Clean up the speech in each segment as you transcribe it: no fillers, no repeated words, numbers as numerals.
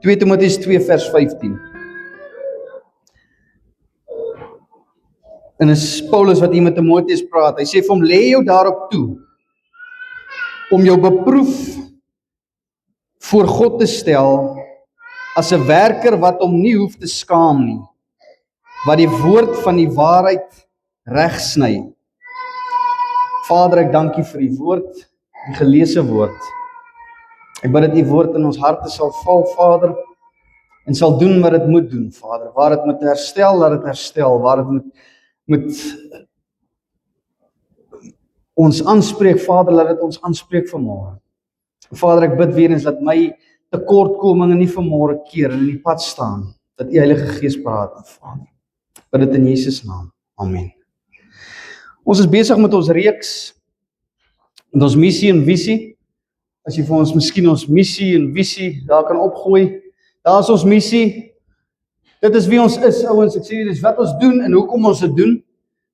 2 Timoteus 2 vers 15. En is Paulus wat hier met Timoteus praat. Hy sê vir hom, lê jou daarop toe, om jou beproef voor God te stel, as 'n werker wat hom nie hoef te skaam nie, wat die woord van die waarheid regsny. Vader, ek dank U vir die woord, die gelese woord. Ek bid dat die woord in ons harte sal val, Vader, en sal doen wat dit moet doen, Vader. Waar dit moet herstel, laat dit herstel. Waar dit moet ons aanspreek, Vader, laat dit ons aanspreek vanmôre. Vader, ek bid weer eens dat my tekortkominge nie vanmôre keer en in die pad staan, dat U Heilige Gees praat, Vader. Ek bid dit in Jesus naam. Amen. Ons is besig met ons reeks, met ons missie en visie. As jy vir ons miskien ons missie en visie daar kan opgooi, daar is ons missie. Dit is wie ons is, ouens. Ek sê dit is wat ons doen en hoekom ons dit doen.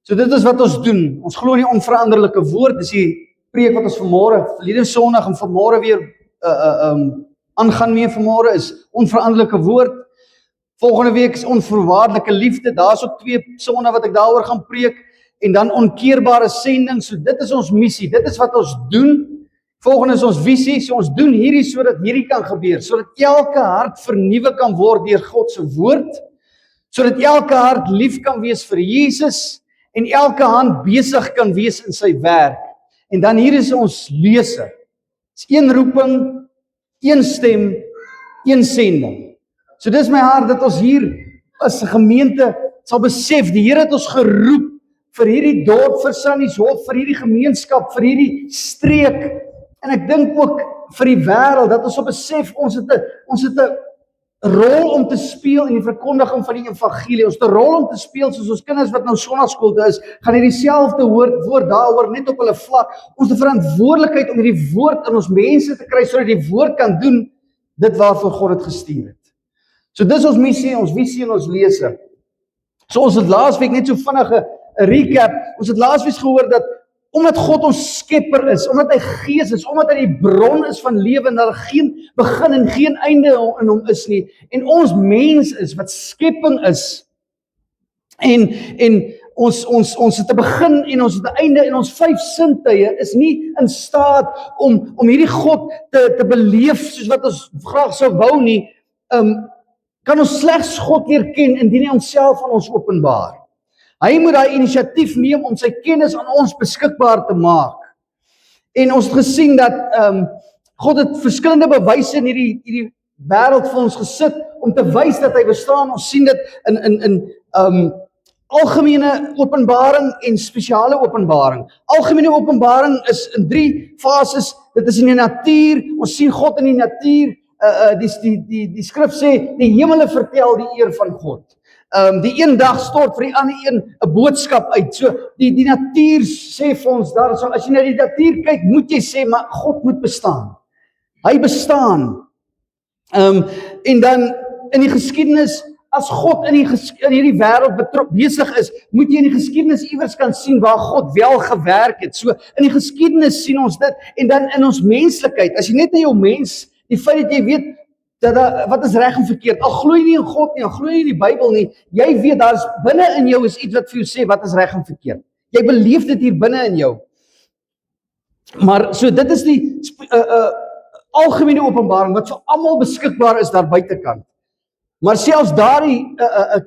So dit is wat ons doen. Ons glo in die onveranderlike woord. Dis die preek wat ons vanmôre, verlede Sondag en vanmôre weer aangaan mee vanmôre is onveranderlike woord. Volgende week is onvoorwaardelike liefde. Daar's ook 2 sonde wat ek daaroor gaan preek. En dan onkeerbare sending. So dit is ons missie. Dit is wat ons doen. Volgende is ons visie. So ons doen hierdie sodat hierdie kan gebeur. Sodat elke hart vernuwe kan word deur God se woord. Sodat elke hart lief kan wees vir Jesus. En elke hand besig kan wees in sy werk. En dan hier is ons lese. Dis 1 roeping, 1 stem, 1 sending. So dis my hart dat ons hier as 'n gemeente sal besef, die Here het ons geroep vir hierdie dorp, vir Sannieshof, vir hierdie gemeenskap, vir hierdie streek. En ek dink ook vir die wêreld dat ons sal besef ons het 'n rol om te speel in die verkondiging van die evangelie. Ons het 'n rol om te speel soos ons kinders wat nou sonnaarskool toe is, gaan hierdie selfde woord daaroor net op hulle vlak. Ons het 'n verantwoordelikheid om hierdie woord in ons mense te kry sodat die woord kan doen dit waarvoor God dit gestuur het. So dis ons missie, ons visie en ons lese. So ons het laasweek net so vinnig 'n recap. Ons het laasweek gehoor dat omdat God ons skepper is, omdat hy Gees is, omdat hy die bron is van lewe en daar geen begin en geen einde in hom is nie, en ons mens is wat skepping is, en ons het 'n begin en ons het 'n einde, en ons 5 sintuie is nie in staat om hierdie God te beleef soos wat ons graag sou wou nie. Kan ons slegs God leer ken indien hy homself aan ons openbaar. Hy moet daai inisiatief neem om sy kennis aan ons beskikbaar te maak. En ons het gesien dat God het verskillende bewyse in hierdie wêreld vir ons gesit om te wys dat hy bestaan. Ons sien dit in algemene openbaring en spesiale openbaring. Algemene openbaring is in 3 fases. Dit is in die natuur. Ons sien God in die natuur. Die skrif sê die hemele vertel die eer van God. Die een dag stort vir die ander een 'n boodskap uit. So die natuur sê vir ons daar, so as jy na die natuur kyk, moet jy sê maar God moet bestaan. Hy bestaan. En dan in die geskiedenis, as God in hierdie wêreld besig is, moet jy in die geskiedenis iewers kan sien waar God wel gewerk het. So in die geskiedenis sien ons dit, en dan in ons menslikheid, as jy net na jou mens, die feit dat jy weet wat is reg en verkeerd, al glo jy nie in God nie, al glo jy nie in die Bybel nie, jy weet daar is binne in jou is iets wat vir jou sê wat is reg en verkeerd. Jy beleef dit hier binne in jou. Maar so dit is die algemene openbaring wat vir almal beskikbaar is daar buitekant. Maar selfs daardie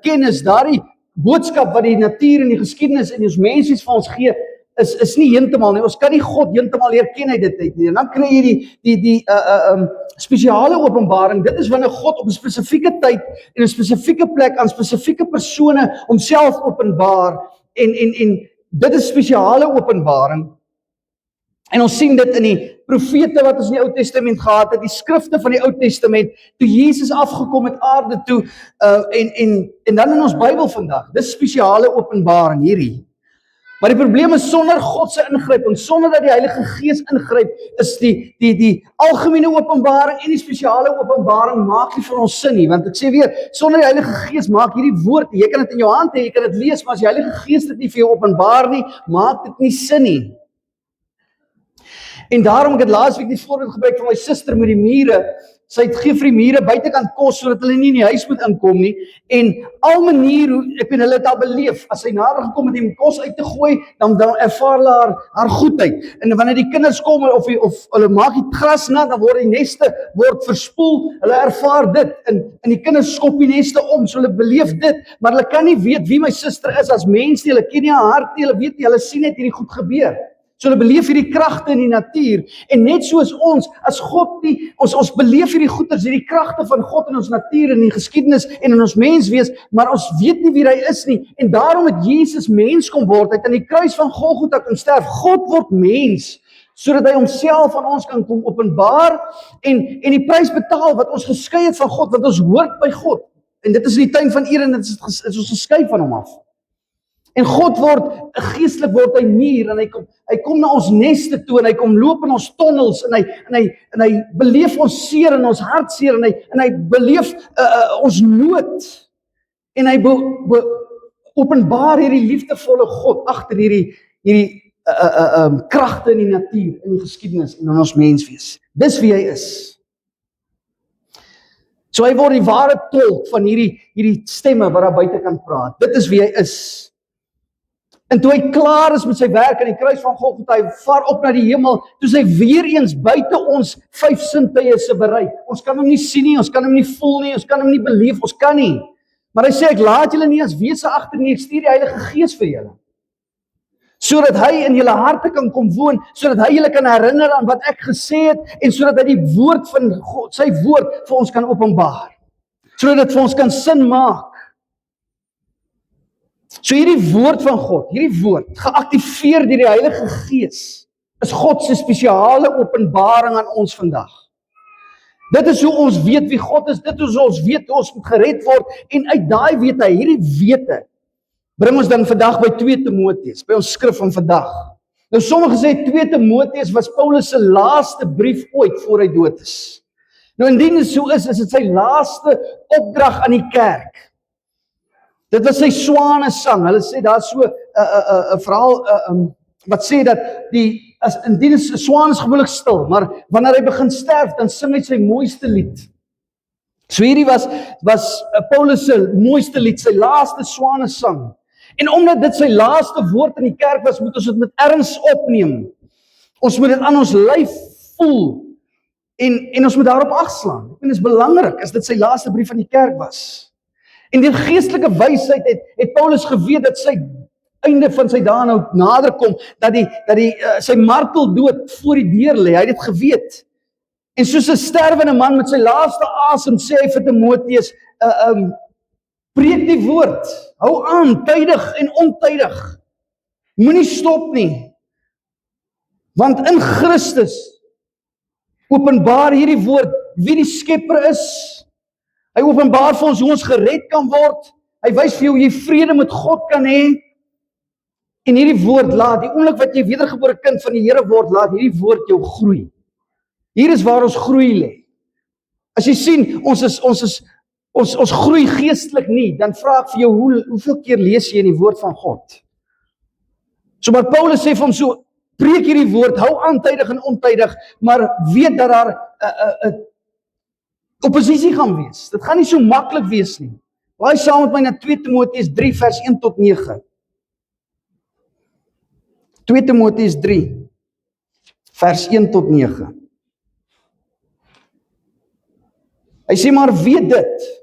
kennis, daardie boodskap wat die natuur en die geskiedenis en ons mensies vir ons gee, is nie heeltemal nie. Ons kan nie God heeltemal leer ken uit dit nie. En dan kry jy die spesiale openbaring. Dit is wanneer God op 'n spesifieke tyd en 'n spesifieke plek aan spesifieke persone homself openbaar, en dit is spesiale openbaring. En ons sien dit in die profete wat ons in die Ou Testament gehad het, die skrifte van die Ou Testament, toe Jesus afgekom het aarde toe, en dan in ons Bybel vandag. Dis spesiale openbaring hierdie. Maar die probleem is sonder God se ingryping, sonder dat die Heilige Gees ingryp, is die algemene openbaring en die spesiale openbaring maak nie vir ons sin nie. Want ek sê weer, sonder die Heilige Gees maak hierdie woord, jy kan dit in jou hand hê, jy kan dit lees, maar as die Heilige Gees dit nie vir jou openbaar nie, maak dit nie sin nie. En daarom ek het laasweek die voorbeeld gebruik van my suster met die mure. Sy het gee vir die mure buitekant kos sodat hulle nie in die huis moet inkom nie. En al manier hoe hulle het al beleef, as sy nader gekom het om kos uit te gooi, dan ervaar hulle haar goedheid. En wanneer die kinders kom of hulle maak die gras nat, dan word die neste verspoel. Hulle ervaar dit en die kinders skop die neste om, so hulle beleef dit, maar hulle kan nie weet wie my suster is as mens nie. Hulle ken nie haar hart nie, hulle weet nie, hulle sien net hierdie goed gebeur. So hulle beleef hierdie kragte in die natuur, en net soos ons, as God nie, ons beleef hierdie goeders, hierdie kragte van God in ons natuur, in die geskiedenis en in ons menswees, maar ons weet nie wie hy is nie, en daarom het Jesus mens kom word, hy het aan die kruis van Golgotha kom sterf. God word mens, sodat hy homself aan ons kan kom openbaar, en die prys betaal, wat ons geskei het van God, want ons hoort by God, en dit is in die tuin van Eden, dit is ons geskei van hom af. En God geestelik word hy muur, en hy kom na ons neste toe, en hy kom loop in ons tonnels, en hy beleef ons seer, en ons hartseer, en hy beleef ons nood, en hy openbaar hierdie liefdevolle God, agter hierdie kragte in die natuur, in die geskiedenis, en in ons menswees. Dis wie hy is. So hy word die ware tolk van hierdie stemme, wat daar buite kan praat. Dit is wie hy is. En toe hy klaar is met sy werk aan die kruis van Golgotha, hy vaar op na die hemel, toe hy weer eens buite ons 5 sintuie se bereik. Ons kan hom nie sien nie, ons kan hom nie voel nie, ons kan hom nie beleef, ons kan nie. Maar hy sê, ek laat julle nie as wese agter nie, ek stuur die Heilige Gees vir julle. Sodat hy in julle harte kan kom woon, sodat hy julle kan herinner aan wat ek gesê het, en sodat hy die woord van God, sy woord vir ons kan openbaar. Sodat dit vir ons kan sin maak. So hierdie woord van God, hierdie woord, geactiveer deur die Heilige Gees, is God se spesiale openbaring aan ons vandag. Dit is hoe ons weet wie God is, dit is hoe ons weet hoe ons moet gered word, en uit daai wete, hierdie wete, bring ons dan vandag by 2 Timoteus, by ons skrif van vandag. Nou sommige sê 2 Timoteus was Paulus se laaste brief ooit voor hy dood is. Nou indien dit so is dit sy laaste opdrag aan die kerk. Dit was sy swanesang. Hulle sê daar so 'n verhaal wat sê dat indien 'n swaan is gewoonlik stil, maar wanneer hy begin sterf, dan sing hy sy mooiste lied. So hierdie was Paulus se mooiste lied, sy laaste swanesang. En omdat dit sy laaste woord in die kerk was, moet ons dit met erns opneem. Ons moet dit aan ons lyf voel en ons moet daarop agslaan. Ek meen, dit is belangrik as dit sy laaste brief aan die kerk was. En die geestelike wysheid het Paulus geweet dat sy einde van sy dae nou nader kom, dat sy marteldood voor die deur lê. Hy het dit geweet. En soos 'n sterwende man met sy laaste asem sê hy vir Timoteus, preek die woord, hou aan, tydig en ontydig. Moenie stop nie. Want in Christus openbaar hierdie woord wie die skepper is. Hy openbaar vir ons hoe ons gered kan word. Hy wys vir jou hoe jy vrede met God kan hê. En hierdie woord laat, die oomblik wat jy wedergebore kind van die Here word, laat hierdie woord jou groei. Hier is waar ons groei lê. As jy sien, ons groei geestelik nie, dan vra ek vir jou, hoeveel keer lees jy in die woord van God? So maar Paulus sê vir hom so, preek hierdie woord, hou aan tydig en ontydig, maar weet dat daar 'n oppositie gaan wees. Dit gaan nie so maklik wees nie. Blaai saam met my na 2 Timoteus 3 vers 1 tot 9. 2 Timoteus 3 vers 1 tot 9. Hy sê maar weet dit,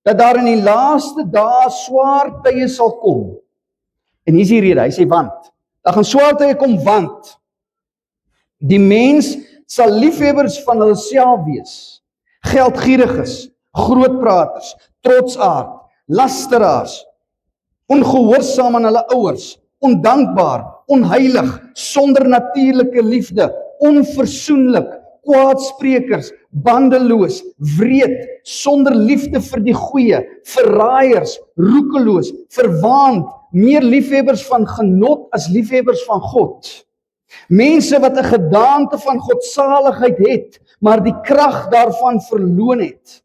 dat daar in die laaste dae swaar tye sal kom. En hier is die rede, hy sê want. Daar gaan swaar tye kom want die mens sal liefhebbers van hulle self wees. Geldgieriges, grootpraters, trotsaard, lasteraars, ongehoorsaam aan hulle ouers, ondankbaar, onheilig, sonder natuurlike liefde, onversoenlik, kwaadsprekers, bandeloos, wreed, sonder liefde vir die goeie, verraaiers, roekeloos, verwaand, meer liefhebbers van genot as liefhebbers van God. Mense wat 'n gedaante van godsaligheid het, maar die krag daarvan verloon het.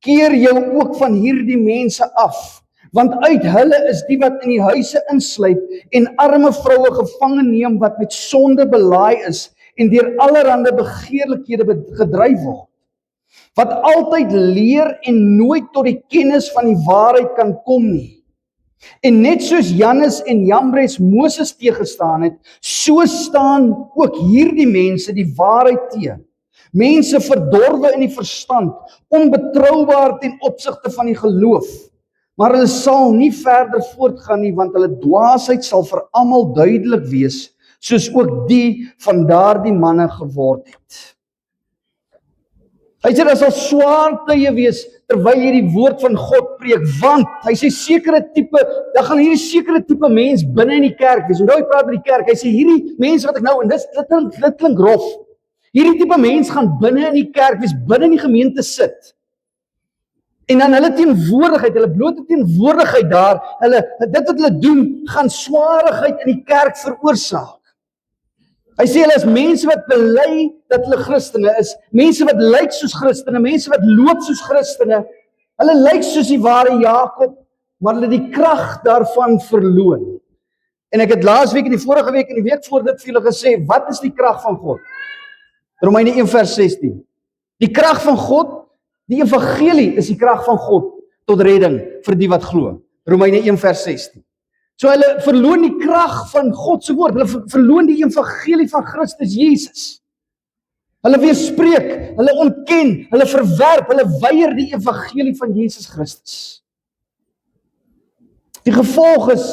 Keer jou ook van hierdie mense af, want uit hulle is die wat in die huise insluip en arme vroue gevange neem wat met sonde belaai is en deur allerhande begeerlikhede gedryf word. wat altyd leer en nooit tot die kennis van die waarheid kan kom nie. En net soos Jannes en Jambres Moses teëgestaan het, so staan ook hierdie mense die waarheid teen. Mense verdorwe in die verstand, onbetroubaar ten opsigte van die geloof. Maar hulle sal nie verder voortgaan nie, want hulle dwaasheid sal vir almal duidelik wees, soos ook die van daardie manne geword het. Hy sê, daar sal swaar tye wees, terwyl jy die woord van God preek, want, hy sê sekere tipe, dan gaan hierdie sekere tipe mens binne in die kerk wees, onthou hy praat by die kerk, hy sê hierdie mense wat ek nou, en dit klink rof, hierdie tipe mens gaan binne in die kerk wees, binne in die gemeente sit, en dan hulle teenwoordigheid, hulle blote teenwoordigheid daar, dit wat hulle doen, gaan swaarigheid in die kerk veroorsaak. Hy sê hulle is mense wat bely dat hulle Christene is, mense wat lyk soos Christene, mense wat loop soos Christene, hulle lyk soos die ware Jakob, maar hulle die krag daarvan verloon. En ek het laasweek en die vorige week en die week voor dit vir julle gesê, wat is die krag van God? Romeine 1 vers 16. Die krag van God, die evangelie is die krag van God tot redding vir die wat glo. Romeine 1 vers 16. So hulle verloon die krag van God se woord, hulle verloon die evangelie van Christus Jesus. Hulle weerspreek, hulle ontken, hulle verwerp, hulle weier die evangelie van Jesus Christus. Die gevolg is,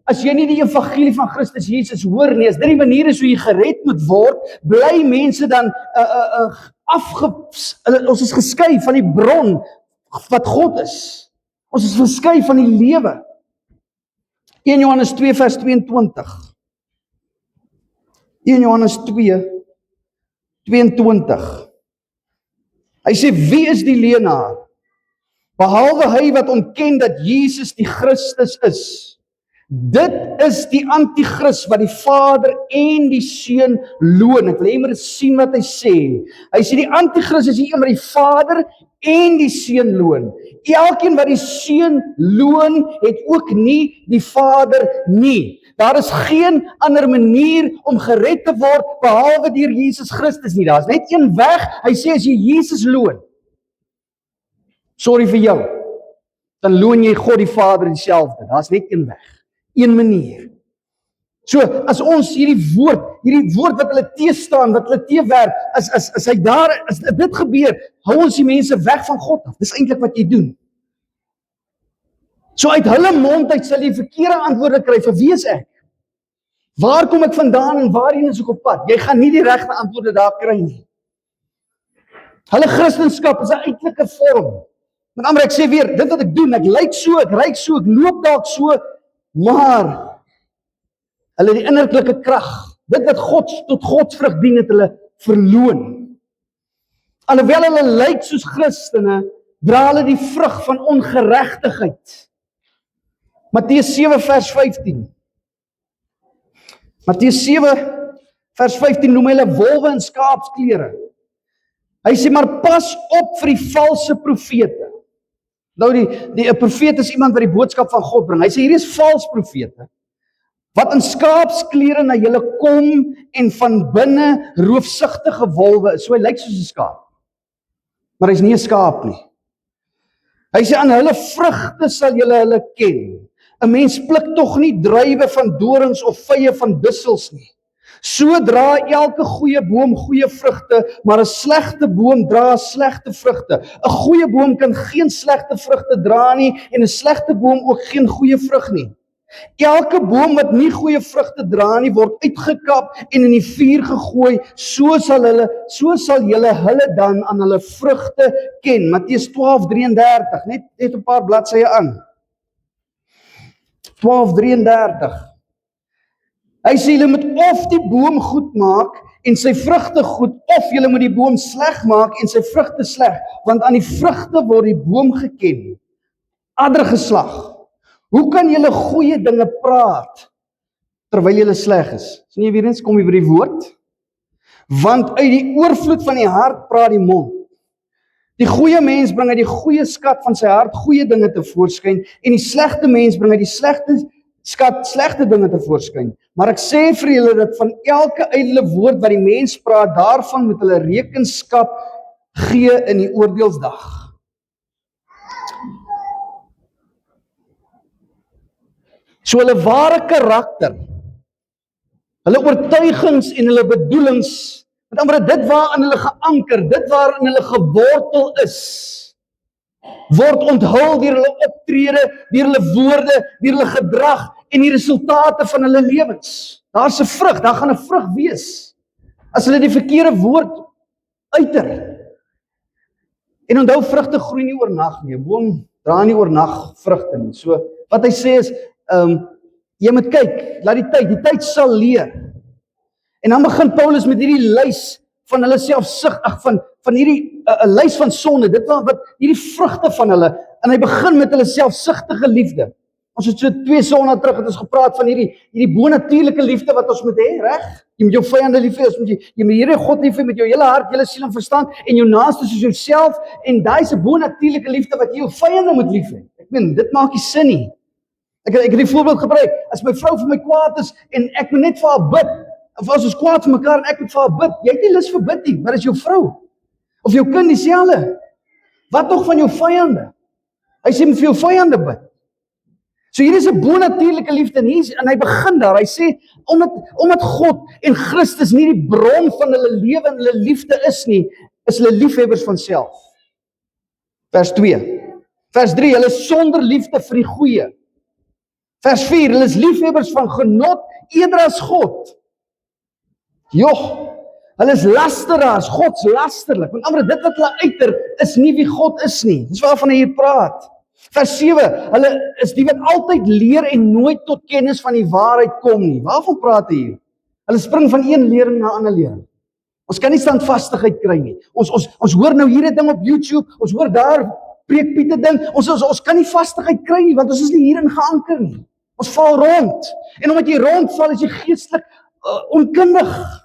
as jy nie die evangelie van Christus Jesus hoor nie, as dit die manier is hoe jy gered moet word, bly mense dan ons is geskei van die bron wat God is. Ons is geskei van die lewe. 1 Johannes 2 vers 22. 1 Johannes 2, 22. Hy sê, wie is die leenaar? Behalwe hy wat ontken dat Jesus die Christus is. Dit is die antichrist wat die Vader en die Seun loon. Ek wil hê moet sien wat hy sê. Hy sê die antichrist is die een wat die Vader en die Seun loon. Elkeen wat die Seun loon, het ook nie die Vader nie. Daar is geen ander manier om gered te word behalwe deur Jesus Christus nie. Daar is net een weg. Hy sê as jy Jesus loon, sorry vir jou, dan loon jy God die Vader dieselfde. Daar is net een weg. Een manier. So, as ons hierdie woord wat hulle teestaan, wat hulle teewerp, as hy daar, as dit gebeur, hou ons die mense weg van God af. Dis eintlik wat jy doen. So uit hulle mond uit sal jy verkeerde antwoorde kry, vir wie is ek? Waar kom ek vandaan en waarheen is ek op pad? Jy gaan nie die regte antwoorde daar kry nie. Hulle Christendom is 'n uiterlike vorm. Met ander, ek sê weer, dit wat ek doen, ek lyk so, ek ryk so, ek loop dalk so, maar hulle die innerlike krag, dit wat tot godsvrug dien, het hulle verloon. Alhoewel hulle lyk soos Christene, dra hulle die vrug van ongeregtigheid. Matteus 7 vers 15. Matteus 7 vers 15 noem hulle wolwe in skaapsklere. Hy sê, maar pas op vir die valse profete. Nou die profeet is iemand wat die boodskap van God bring. Hy sê, hier is vals profete, wat in skaapsklere na julle kom en van binne roofsugtige wolwe is. So hy lyk soos 'n skaap, maar hy's nie 'n skaap nie. Hy sê, aan hulle vrugte sal julle hulle ken. 'n Mens pluk tog nie druiwe van dorings of vye van dussels nie. So dra elke goeie boom goeie vrugte, maar 'n slegte boom dra slegte vrugte. 'n Goeie boom kan geen slegte vrugte dra nie, en 'n slegte boom ook geen goeie vrug nie. Elke boom wat nie goeie vrugte dra nie, word uitgekap en in die vuur gegooi. So sal julle hulle dan aan hulle vrugte ken. Matteus 12:33, net 'n paar bladsye aan. 12:33. Hy sê, julle moet of die boom goed maak en sy vrugte goed, of julle moet die boom sleg maak en sy vrugte sleg, want aan die vrugte word die boom geken. Ander geslag, hoe kan julle goeie dinge praat, terwyl julle sleg is? Sien jy weer eens, kom jy by die woord? Want uit die oorvloed van die hart praat die mond. Die goeie mens bring uit die goeie skat van sy hart goeie dinge tevoorskyn, en die slegte mens bring uit die slegte skat slegte dinge tevoorskyn. Maar ek sê vir julle dat van elke ydelle woord wat die mens praat, daarvan moet hulle rekenskap gee in die oordeelsdag. So hulle ware karakter, hulle oortuigings en hulle bedoelings, met ander woorde, dit waarin hulle geanker, dit waarin hulle gewortel is, word onthul deur hulle optrede, deur hulle woorde, deur hulle gedrag en die resultate van hulle lewens. Daar's 'n vrug, daar gaan 'n vrug wees, as hulle die verkeerde woord uiter. En onthou, vrugte groei nie oornag nie, 'n boom dra nie oornag vrugte nie. So, wat hy sê is, jy moet kyk, laat die tyd sal leer. En dan begin Paulus met hierdie lys van hulle van hierdie lys van sonde, dit wat hierdie vrugte van hulle, en hy begin met hulle selfsugtige liefde. Ons het so 2 sondae terug het ons gepraat van hierdie bonatuurlike liefde wat ons moet hê, reg? Jy moet jou vyande lief hê, jy moet die Here God lief hê met jou hele hart, hele siel en verstand, en jou naaste soos jouself, en daai is 'n bonatuurlike liefde wat jy jou vyande moet lief hê. Ek meen, dit maak nie sin nie. Ek het die voorbeeld gebruik, as my vrou vir my kwaad is, en ek moet net vir haar bid, of as ons kwaad vir mekaar en ek moet vir haar bid, jy het nie lus vir bid nie, maar is jou vrou, of jou kind dieselfde. Wat nog van jou vyande? Hy sê moet vir jou vyande bid. So hier is 'n bonatuurlike liefde en hy begin daar, hy sê, omdat God en Christus nie die bron van hulle lewe en hulle liefde is nie, is hulle liefhebbers van self. Vers 2. Vers 3, hulle is sonder liefde vir die goeie. Vers 4, hulle is liefhebbers van genot eerder as God. Joh, hulle is lasteraars, Gods lasterlik. Want amper dit wat hulle uiter is nie wie God is nie. Dis waarvan hy hier praat. Vers 7, hulle is die wat altyd leer en nooit tot kennis van die waarheid kom nie. Waarvan praat hy hier? Hulle spring van een lering na 'n ander lering. Ons kan nie standvastigheid kry nie. Ons hoor nou hier 'n ding op YouTube, ons hoor daar preek Piet 'n ding. Ons kan nie vastigheid kry nie, want ons is nie hierin geanker nie. Ons val rond. En omdat jy rondval, is jy geestelik onkundig.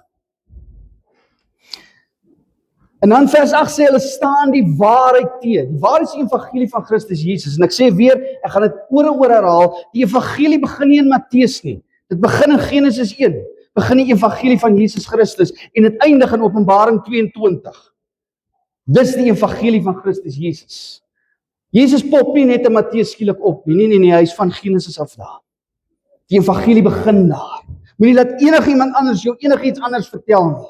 En dan vers 8 sê hulle staan die waarheid teen. Die waarheid is die evangelie van Christus Jesus. En ek sê weer, ek gaan dit oor en oor herhaal, die evangelie begin nie in Matteus nie. Dit begin in Genesis 1. Begin die evangelie van Jesus Christus en dit eindig in Openbaring 22. Dis die evangelie van Christus Jesus. Jesus pop nie net in Matteus skielik op nie. Nee, hy is van Genesis af daar. Die evangelie begin daar. Moenie laat enigiemand anders jou enigiets anders vertel nie.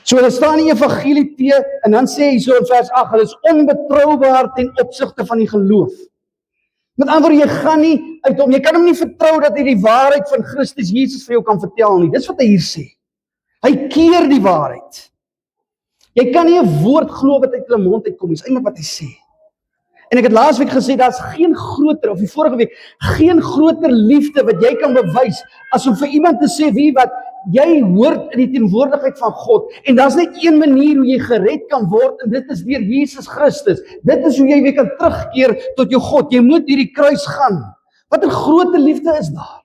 So hulle staan die evangelie teë en dan sê hy so in vers 8, hulle is onbetroubaar ten opsigte van die geloof. Met ander woorde, jy gaan nie uit hom, jy kan hom nie vertrou dat hy die waarheid van Christus Jesus vir jou kan vertel nie. Dis wat hy hier sê. Hy keer die waarheid. Jy kan nie 'n woord glo wat uit hulle mond uitkom nie, dis eintlik wat hy sê. En ek het laasweek gesê, daar's geen groter, of die vorige week, geen groter liefde wat jy kan bewys, as om vir iemand te sê, wie wat, jy hoort in die teenwoordigheid van God, en daar's net een manier hoe jy gered kan word, en dit is deur Jesus Christus. Dit is hoe jy weer kan terugkeer tot jou God. Jy moet hierdie kruis gaan. Wat 'n groot liefde is daar,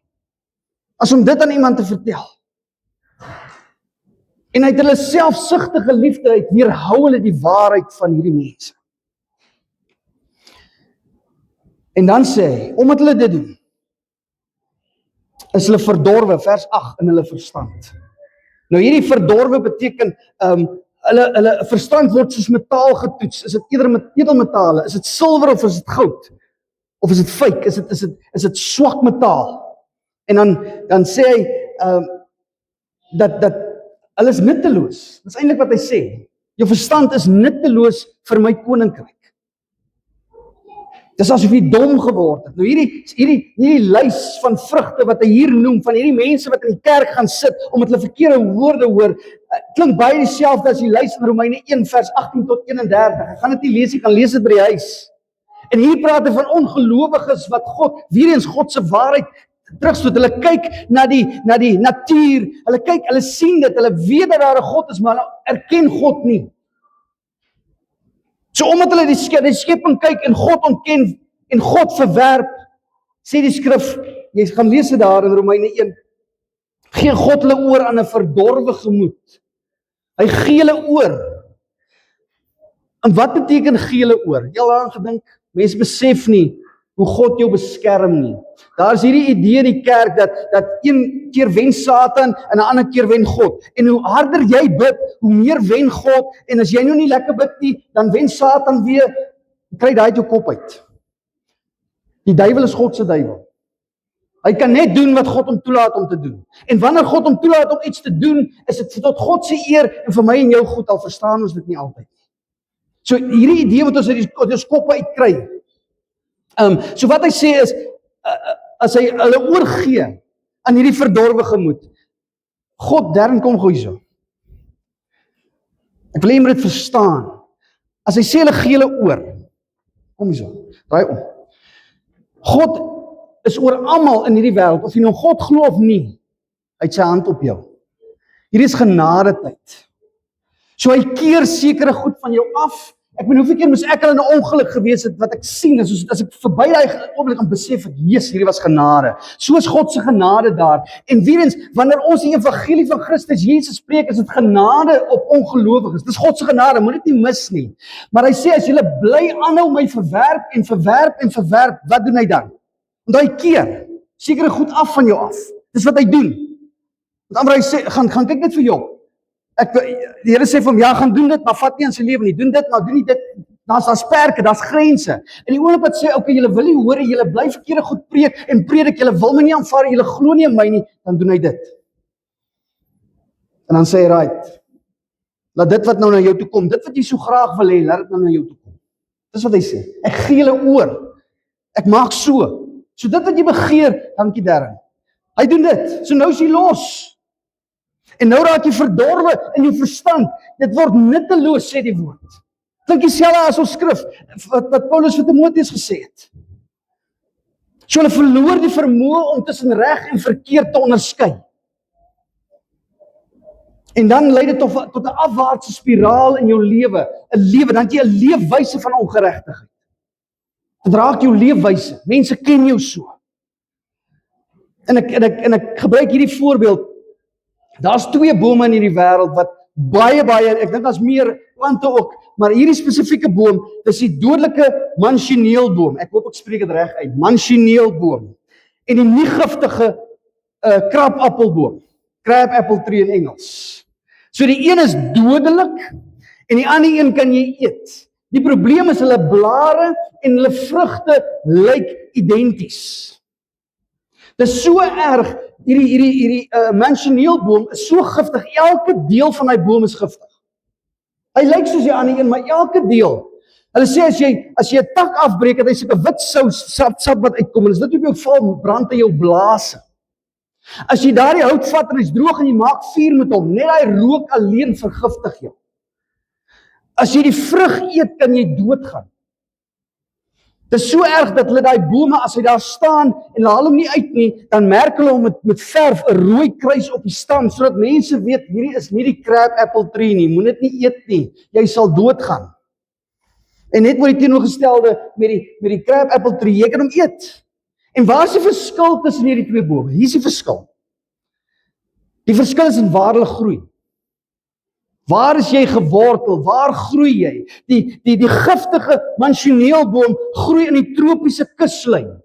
as om dit aan iemand te vertel. En uit hulle selfsugtige liefde uit weerhou hulle die waarheid van hierdie mense. En dan sê hy, omdat hulle dit doen, is hulle verdorwe, vers 8, in hulle verstand. Nou hierdie verdorwe beteken, hulle verstand word soos metaal getoets. Is dit eerder met edelmetale? Is dit silwer of is dit goud? Of is dit fake? Is dit swak metaal? En dan sê hy, dat hulle is nutteloos. Dis eintlik wat hy sê. Jou verstand is nutteloos vir my koninkryk. Dis asof jy dom geword het. Nou hierdie lys van vrugte wat hy hier noem, van hierdie mense wat in die kerk gaan sit, omdat hulle verkeerde woorde hoor, klink baie dieselfde as die lys in Romeine 1 vers 18 tot 31. Ek gaan dit nie lees, jy kan lees dit by die huis. En hier praat hy van ongelowiges wat weer eens God se waarheid terugstoot. Hulle kyk na die natuur, hulle sien dit, hulle weet dat daar 'n God is, maar hulle erken God nie. So omdat hulle die skepping kyk en God ontken en God verwerp, sê die skrif, jy gaan lees dit daar in Romeine 1, gee God hulle oor aan 'n verdorwe gemoed. Hy gee hulle oor. En wat beteken gee hulle oor? Jy al daaraan gedink? Mense besef nie hoe God jou beskerm nie. Daar is hierdie idee in die kerk dat een keer wen Satan en 'n ander keer wen God. En hoe harder jy bid, hoe meer wen God. En as jy nou nie lekker bid nie, dan wen Satan weer. Kry daai uit jou kop uit. Die duiwel is God se duiwel. Hy kan net doen wat God hom toelaat om te doen. En wanneer God hom toelaat om iets te doen, is dit tot God se eer en vir my en jou goed, al verstaan ons dit nie altyd nie. So hierdie idee wat ons uit ons koppe uitkry. So wat hy sê is, as hy hulle oorgee aan hierdie verdorwe gemoed, God, Darren, kom gou hierso. Ek wil hê jy moet dit verstaan. As hy sê hulle gee hulle oor, kom hierso, draai om. God is oor almal in hierdie wêreld, of jy nou God glo of nie, hy het sy hand op jou. Hierdie is genadetyd. So hy keer sekere goed van jou af. Ek bedoel, hoeveel keer moes ek al in 'n ongeluk gewees het, wat ek sien, as ek verby daai oomblik en besef ek, Jesus, hierdie was genade. So is God se genade daar. En weer eens, wanneer ons die evangelie van Christus Jesus spreek, is dit genade op ongelowiges. Dis God se genade, moet dit nie mis nie. Maar hy sê, as julle bly aanhou my verwerp en verwerp en verwerp, wat doen hy dan? Want hy keer sekere goed af van jou af. Dis wat hy doen. Want ander hy sê, gaan kyk net vir jou. Die Here sê vir hom, ja, gaan doen dit, maar vat nie aan sy lewe nie. Doen dit, maar doen nie dit. Daar's perke, daar's grense. En die oomblik wat sê, okay, julle wil nie hoor, julle bly verkeerde goed preek en predik, julle wil my nie aanvaar, julle glo nie in my nie, dan doen hy dit. En dan sê hy, right, laat dit wat nou na jou toe kom, dit wat jy so graag wil hê, laat dit nou na jou toe kom. Dis wat hy sê. Ek gee julle oor. Ek maak so. So dit wat jy begeer, dankie Darren. Hy doen dit. So nou is hy los. En nou raak jy verdorwe in jou verstand. Dit word nutteloos, sê die woord. Klink dieselfde as ons skrif, wat Paulus vir Timoteus gesê het. So hulle verloor die vermoë om tussen reg en verkeerd te onderskei. En dan lei dit tot 'n afwaartse spiraal in jou lewe. 'n lewe, dan het jy 'n leefwyse van ongeregtigheid. Dit raak jou leefwyse. Mense ken jou so. En ek gebruik hierdie voorbeeld. Daar's 2 bome in hierdie wêreld wat baie, ek dink daar's meer plante ook, maar hierdie spesifieke boom, dis die dodelike manchineelboom. Ek hoop ek spreek dit reg uit. Manchineelboom. En die nie giftige krabappelboom. Crab apple tree in Engels. So die een is dodelik en die ander een kan jy eet. Die probleem is hulle blare en hulle vrugte lyk identies. Dis so erg. Hierdie manchineelboom is so giftig. Elke deel van daai boom is giftig. Hy lyk soos die ander een, maar elke deel. Hulle sê as jy 'n tak afbreek, het hy so 'n wit sap wat uitkom en as dit op jou val, brand hy jou blase. As jy daardie hout vat en hy's droog en jy maak vuur met hom, net daai rook alleen vergiftig jou. As jy die vrug eet, kan jy doodgaan. Dit is so erg dat hulle daai bome, as hy daar staan en hulle haal hom nie uit nie, dan merk hulle hom met verf 'n rooi kruis op die stam, sodat mense weet, hierdie is nie die crab apple tree nie, moet dit nie eet nie, jy sal doodgaan. En net oor die teenoorgestelde met die crab apple tree, jy kan hom eet. En waar is die verskil tussen hierdie 2 bome? Hier is die verskil. Die verskil is in waar hulle groei. Waar is jy gewortel? Waar groei jy? Die giftige manchineelboom groei in die tropiese kuslyn.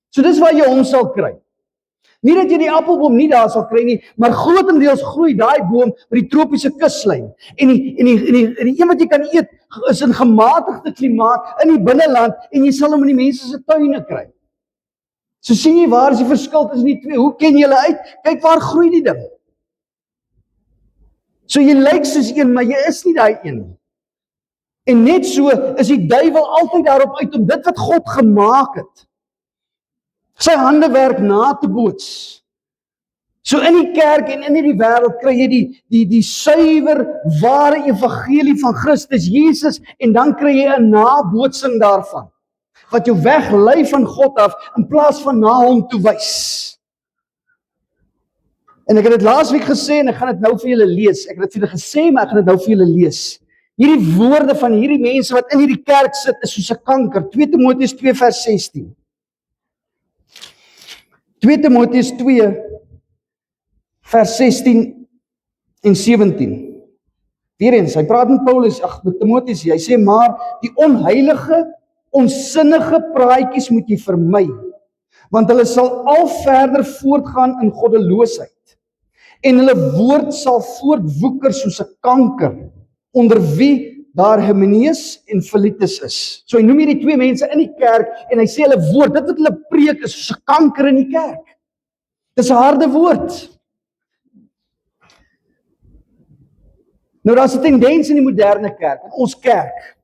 So dis waar jy hom sal kry. Nie dat jy die appelboom nie daar sal kry nie, maar grotendeels groei daai boom by die tropiese kuslyn. En die een wat jy kan eet is in gematigde klimaat in die binneland en jy sal hom in die mense se tuine kry. So sien jy waar is die verskil tussen die 2? Hoe ken jy hulle uit? Kyk waar groei die ding. So jy lyk soos een, maar jy is nie daai een nie. En net so is die duiwel altyd daarop uit om dit wat God gemaak het, sy handewerk na te boots. So in die kerk en in die wêreld kry jy die suiwer, ware evangelie van Christus Jesus en dan kry jy 'n nabootsing daarvan, wat jou weglei van God af in plaas van na hom toe wys. En ek het dit laasweek gesê en ek gaan dit nou vir julle lees. Ek het dit vir julle gesê, maar ek gaan dit nou vir julle lees. Hierdie woorde van hierdie mense wat in hierdie kerk sit is soos 'n kanker. 2 Timoteus 2 vers 16. 2 Timoteus 2 vers 16 en 17. Weereens, hy praat met Paulus, met Timoteus, hy sê, maar die onheilige, onsinnige praatjies moet jy vermy. want hulle sal al verder voortgaan in goddeloosheid, en hulle woord sal voortwoeker soos 'n kanker, onder wie daar Hymeneus en Philetus is. So hy noem hierdie twee mense in die kerk, en hy sê hulle woord, dit wat hulle preek is soos 'n kanker in die kerk. Dis 'n harde woord. Nou daar's 'n tendens in die moderne kerk, in ons kerk,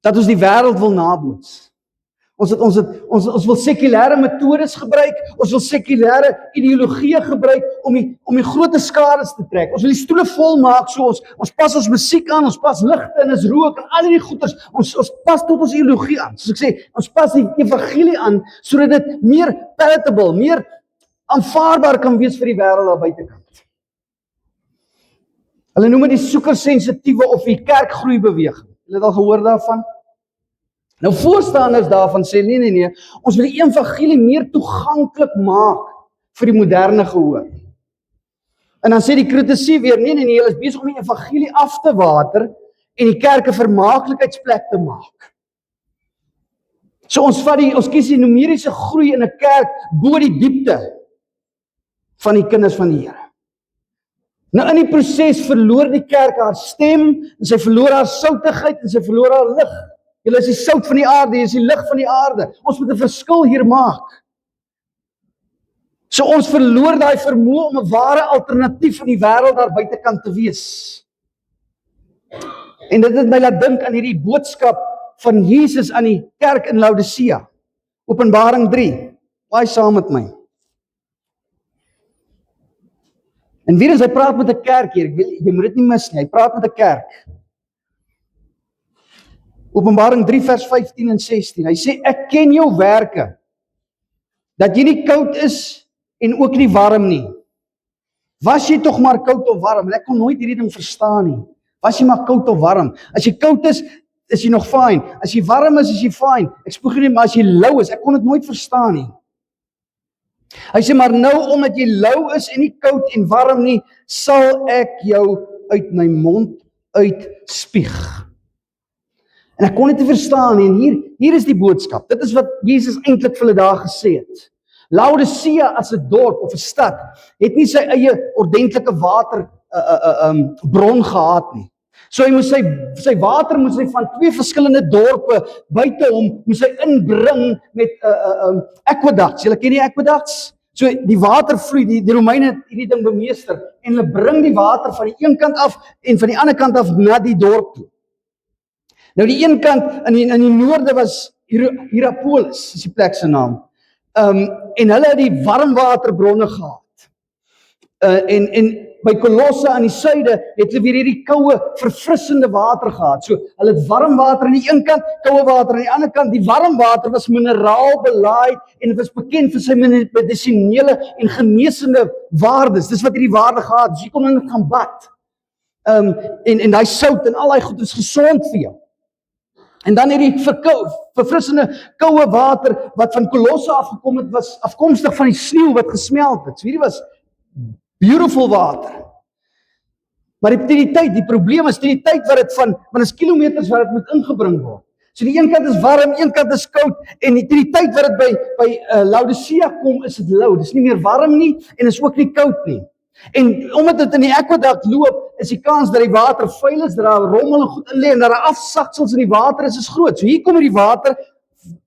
dat ons die wêreld wil naboots. Ons wil sekulêre metodes gebruik, ons wil sekulêre ideologieë gebruik om die groot skades te trek. Ons wil die stoele vol maak, so ons pas ons musiek aan, ons pas ligte en is rook en al die goeders, ons pas tot ons ideologie aan. Soos ek sê, ons pas die evangelie aan, sodat dit meer palatable, meer aanvaarbaar kan wees vir die wêreld daar buitekant. Hulle noem dit die soekersensitiewe of die kerkgroeibeweging. Hulle het al gehoor daarvan? Nou voorstanders daarvan sê, nee, ons wil die evangelie meer toeganklik maak vir die moderne gehoor. En dan sê die kritisie weer, nee, hulle is besig om die evangelie af te water en die kerk 'n vermaaklikheidsplek te maak. So ons kies die numeriese groei in 'n kerk bo die diepte van die kinders van die Here. Nou in die proses verloor die kerk haar stem, en sy verloor haar soutigheid, en sy verloor haar lig. Julle is die sout van die aarde, jy is die lig van die aarde. Ons moet 'n verskil hier maak. So ons verloor daai vermoë om 'n ware alternatief in die wêreld daar buitekant te wees. En dit het my laat dink aan hierdie boodskap van Jesus aan die kerk in Laodicea. Openbaring 3. Waai saam met my. En weer eens, hy praat met 'n kerk hier, jy moet dit nie mis nie, hy praat met 'n kerk. Openbaring 3 vers 15 en 16, hy sê, ek ken jou werke, dat jy nie koud is en ook nie warm nie. Was jy tog maar koud of warm? En ek kon nooit hierdie ding verstaan nie. Was jy maar koud of warm? As jy koud is jy nog fyn. As jy warm is jy fyn. Ek spoeg nie, maar as jy lou is, ek kon dit nooit verstaan nie. Hy sê, maar nou omdat jy lou is en nie koud en warm nie, sal ek jou uit my mond uitspieg. En ek kon dit nie verstaan nie, en hier is die boodskap. Dit is wat Jesus eintlik vir hulle daar gesê het. Laodicea as 'n dorp of 'n stad het nie sy eie ordentlike water bron gehad nie. So hy moes sy water moes hy van twee verskillende dorpe buite hom moes hy inbring met aqueducts. Julle ken die aqueducts? So die water vloei, die Romeine het hierdie ding bemeester en hulle bring die water van die een kant af en van die ander kant af na die dorp toe. Nou die een kant in die noorde was Hierapolis, is die plek se naam. En hulle het die warmwaterbronne gehad. En by Kolosse aan die suide het hulle weer hierdie koue, verfrissende water gehad. So hulle het warm water aan die een kant, koue water aan die ander kant. Die warm water was mineraal belaaid en het was bekend vir sy medisinele en genesende waardes. Dis wat hierdie waarde gehad. Dus jy kon in dit gaan bad. En daai sout en al daai goed is gesond vir jou. En dan hierdie verfrissende koue water wat van Kolosse afgekom het, was afkomstig van die sneeu wat gesmelt het. So hierdie was beautiful water. Maar die probleem is die tyd wat dit want is kilometers wat dit moet ingebring word. So die een kant is warm, een kant is koud, en die tyd wat dit by Laodicea kom, is dit lou. Dit is nie meer warm nie, en is ook nie koud nie. En omdat dit in die aqueduct loop, is die kans dat die water vuil is, dat daar rommel en goed in lê, en dat daar afsaksels in die water is groot. So hier kom die water,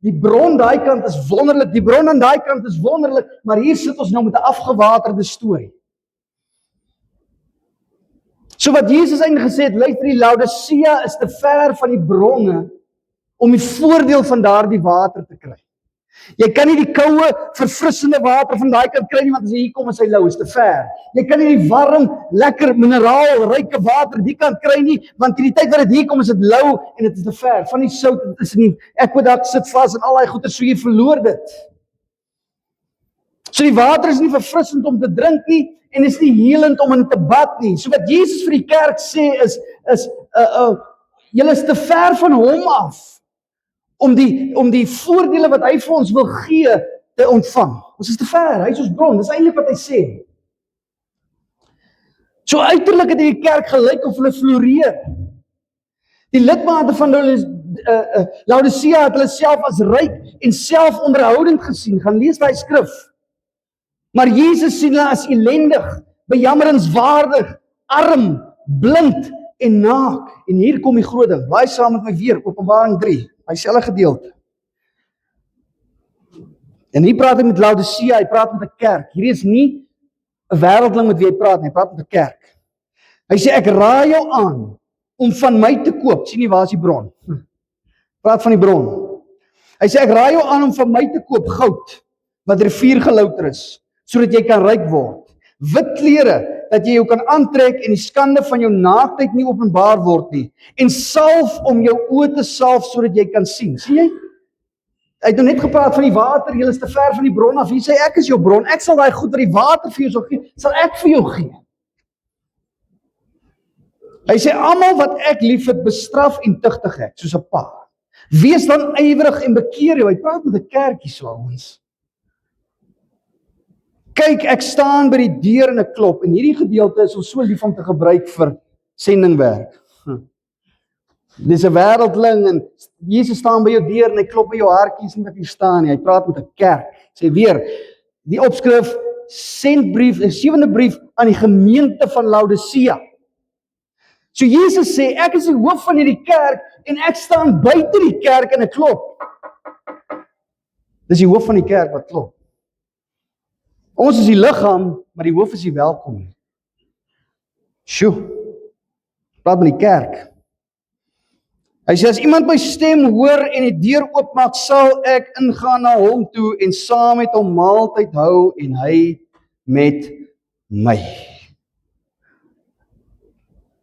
die bron daai kant is wonderlik, die bron aan daai kant is wonderlik, maar hier sit ons nou met 'n afgewaterde storie. So wat Jesus eintlik gesê het, luister, die Laodicea is te ver van die bronne om die voordeel van daardie water te kry. Jy kan nie die koue, verfrissende water van daai kant kry nie, want as jy hier kom is hy lou, is te ver. Jy kan nie die warm, lekker, mineraalryke water die kant kry nie, want die tyd wat dit hier kom is dit lou en dit is te ver. Van die sout, dit is in die aqueduct sit vas en al daai goeie, so jy verloor dit. So die water is nie verfrissend om te drink nie, en is nie helend om in te bad nie. So wat Jesus vir die kerk sê is julle is te ver van hom af, om die voordele wat hy vir ons wil gee, te ontvang. Ons is te ver, hy is ons bron, dis eintlik wat hy sê. So uiterlik het die kerk gelyk of hulle floreer. Die lidmate van hulle Laodicea het hulle self as ryk en selfonderhoudend gesien. Gaan lees daai skrif. Maar Jesus sien hulle as elendig, bejammeringswaardig, arm, blind en naak. En hier kom die groot ding. Blaai saam met my weer, Openbaring 3, hy selfe gedeelte. En hier praat hy met Laodicea, hy praat met 'n kerk. Hierdie is nie 'n wêreldling met wie hy praat nie, hy praat met 'n kerk. Hy sê, ek raai jou aan om van my te koop. Sien jy, waar is die bron? Praat van die bron. Hy sê, ek raai jou aan om van my te koop goud, wat riviergelouter is, sodat jy kan ryk word. Wit klere, dat jy jou kan aantrek en die skande van jou naaktheid nie openbaar word nie. En salf om jou oë te salf, sodat jy kan sien. Sien jy? Hy het nou net gepraat van die water, jy is te ver van die bron af. Hier sê, ek is jou bron, ek sal daai goed wat die water vir jou sal gee, sal ek vir jou gee. Hy sê, almal wat ek lief het, bestraf en tugtig ek, soos 'n pa. Wees dan ywerig en bekeer jou. Hy praat met 'n kerkie so ouens. Kyk, ek staan by die deur en ek klop. En hierdie gedeelte is ons so lief om te gebruik vir sendingwerk. Dis 'n wêreldling en Jesus staan by jou deur en hy klop by jou hartjies en wat hier staan nie. Hy praat met 'n kerk. Sê weer, die opskrif sendbrief, 'n 7de brief aan die gemeente van Laodicea. So Jesus sê, ek is die hoof van hierdie kerk en ek staan buite die kerk en ek klop. Dis die hoof van die kerk wat klop. Ons is die liggaam, maar die hoof is nie welkom nie. Sjoe, praat met die kerk. Hy sê, as iemand my stem hoor en die deur oopmaak, sal ek ingaan na hom toe en saam met hom maaltyd hou en hy met my.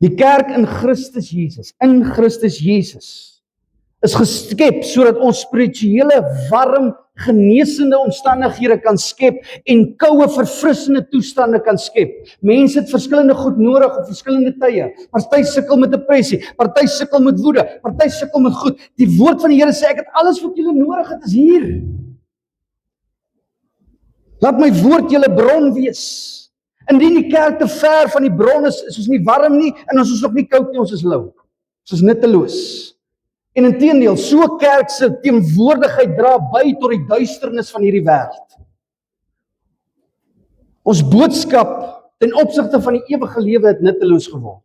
Die kerk in Christus Jesus, is geskep sodat ons spirituele, warm, genesende omstandighede kan skep en koue, verfrissende toestande kan skep. Mense het verskillende goed nodig op verskillende tye. Party sukkel met depressie, party sukkel met woede, party sukkel met goed. Die woord van die Here sê, ek het alles wat julle nodig het, is hier. Laat my woord julle bron wees. Indien die kerk te ver van die bron is ons nie warm nie, en ons is ook nie koud nie, ons is lou. Ons is nutteloos. En inteendeel, so kerk se teenwoordigheid dra by tot die duisternis van hierdie wêreld. Ons boodskap ten opsigte van die ewige lewe het nutteloos geword.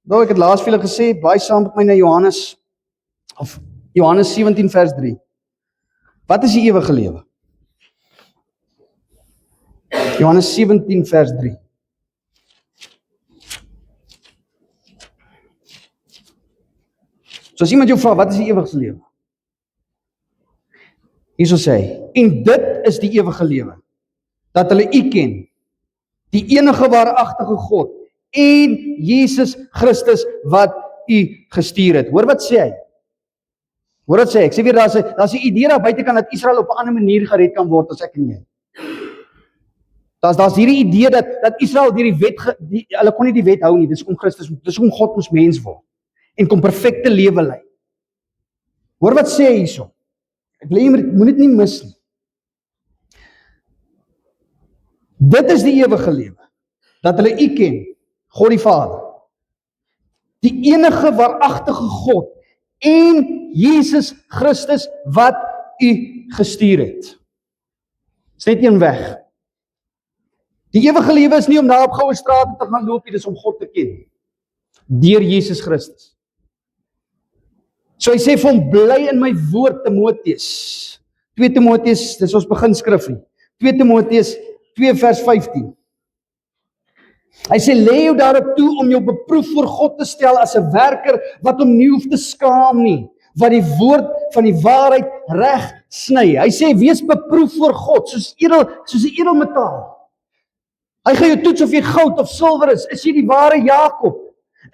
Nou, ek het laas vir julle gesê, blaai saam met my na Johannes 17 vers 3. Wat is die ewige lewe? Johannes 17 vers 3. So as iemand jou vra, wat is die ewige lewe? Hierso sê hy, en dit is die ewige lewe, dat hulle U ken, die enige waaragtige God, en Jesus Christus wat U gestuur het. Hoor wat sê hy? Hoor wat sê hy? Ek sê weer, daar's 'n idee daar buitekant dat Israel op 'n ander manier gered kan word as ek en jy. Daar's hierdie idee dat Israel deur die wet, hulle kon nie die wet hou nie, dis om Christus, dis om God moes mens word, en kom perfekte lewe lei. Hoor wat sê hy hierso? Ek wil jy moet dit nie mis nie. Dit is die ewige lewe, dat hulle U ken, God die Vader, die enige waaragtige God, en Jesus Christus wat U gestuur het. Dis net een weg. Die ewige lewe is nie om daar op goue strate te gaan loop nie, dis om God te ken, deur Jesus Christus. So hy sê vir hom, bly in my woord, Timoteus. 2 Timoteus, dis ons beginskrif nie. 2 Timoteus 2 vers 15. Hy sê, lê jou daarop toe om jou beproef voor God te stel as 'n werker wat hom nie hoef te skaam nie, wat die woord van die waarheid reg sny. Hy sê, wees beproef voor God, soos 'n edelmetaal. Hy gaan jou toets of jy goud of silwer is jy die ware Jakob?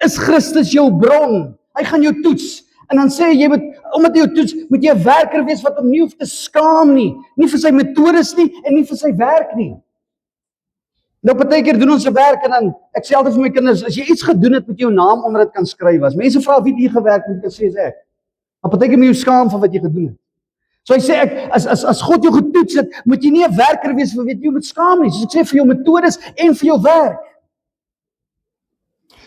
Is Christus jou bron? Hy gaan jou toets. En dan sê jy, omdat jy jou toets, moet jy 'n werker wees wat hom nie hoef te skaam nie. Nie vir sy metodes nie, en nie vir sy werk nie. Nou, partykeer doen ons 'n werk, en dan, ek sê altyd vir my kinders, as jy iets gedoen het, moet jy jou naam onder dit kan skryf. As mense vra, wie het hier gewerk, moet jy sê, is ek. Maar partykeer moet jy jou skaam van wat jy gedoen het. So hy sê, as God jou getoets het, moet jy nie 'n werker wees vir wat jy moet skaam nie. So ek sê, vir jou metodes en vir jou werk.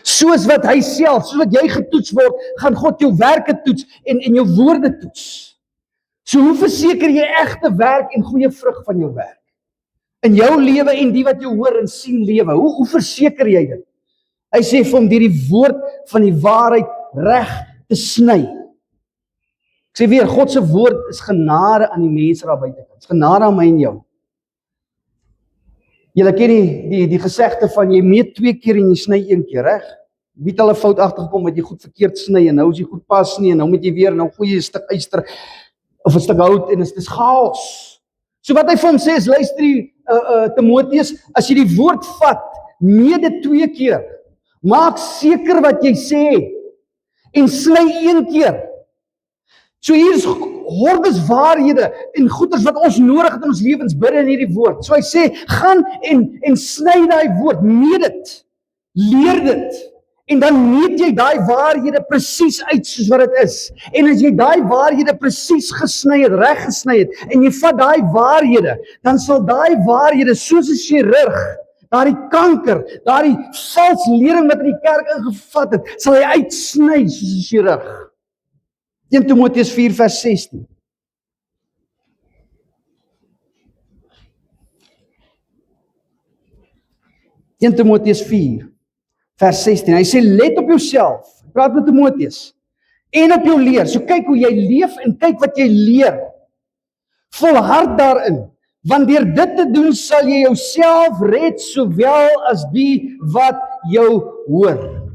Soos wat hy self, soos wat jy getoets word, gaan God jou werke toets en jou woorde toets. So hoe verseker jy egte werk en goeie vrug van jou werk? In jou lewe en die wat jou hoor en sien lewe, hoe verseker jy dit? Hy sê vir hom deur die woord van die waarheid reg te sny. Ek sê weer, God se woord is genade aan die mense daar buitekant. Is genade aan my en jou. Julle ken die gesegde van jy meet 2 keer en jy sny 1 keer, reg? Wie het al 'n fout agtergekom dat jy goed verkeerd sny en nou is jy goed pas nie en nou moet jy weer nou gooi jy 'n stuk yster of 'n stuk hout en dit is chaos. So wat hy vir hom sê is, luister Timoteus, as jy die woord vat, meet dit 2 keer. Maak seker wat jy sê en sny 1 keer. So hier is hordes waarhede en goeders wat ons nodig het in ons lewens binne in hierdie woord. So hy sê, gaan en sny daai woord, meet dit, leer dit, en dan meet jy daai waarhede presies uit soos wat dit is. En as jy daai waarhede presies gesny het, reg gesny het, en jy vat daai waarhede, dan sal daai waarhede soos 'n chirurg, daardie kanker, daardie vals lering wat in die kerk ingevat het, sal hy uitsny soos 'n chirurg. 1 Timoteus 4 vers 16. Timoteus 4 vers 16. Hy sê let op jouself. Hy praat met Timoteus. En op jou leer. So kyk hoe jy leef en kyk wat jy leer. Volhard daarin. Want deur dit te doen sal jy jouself red sowel as die wat jou hoor.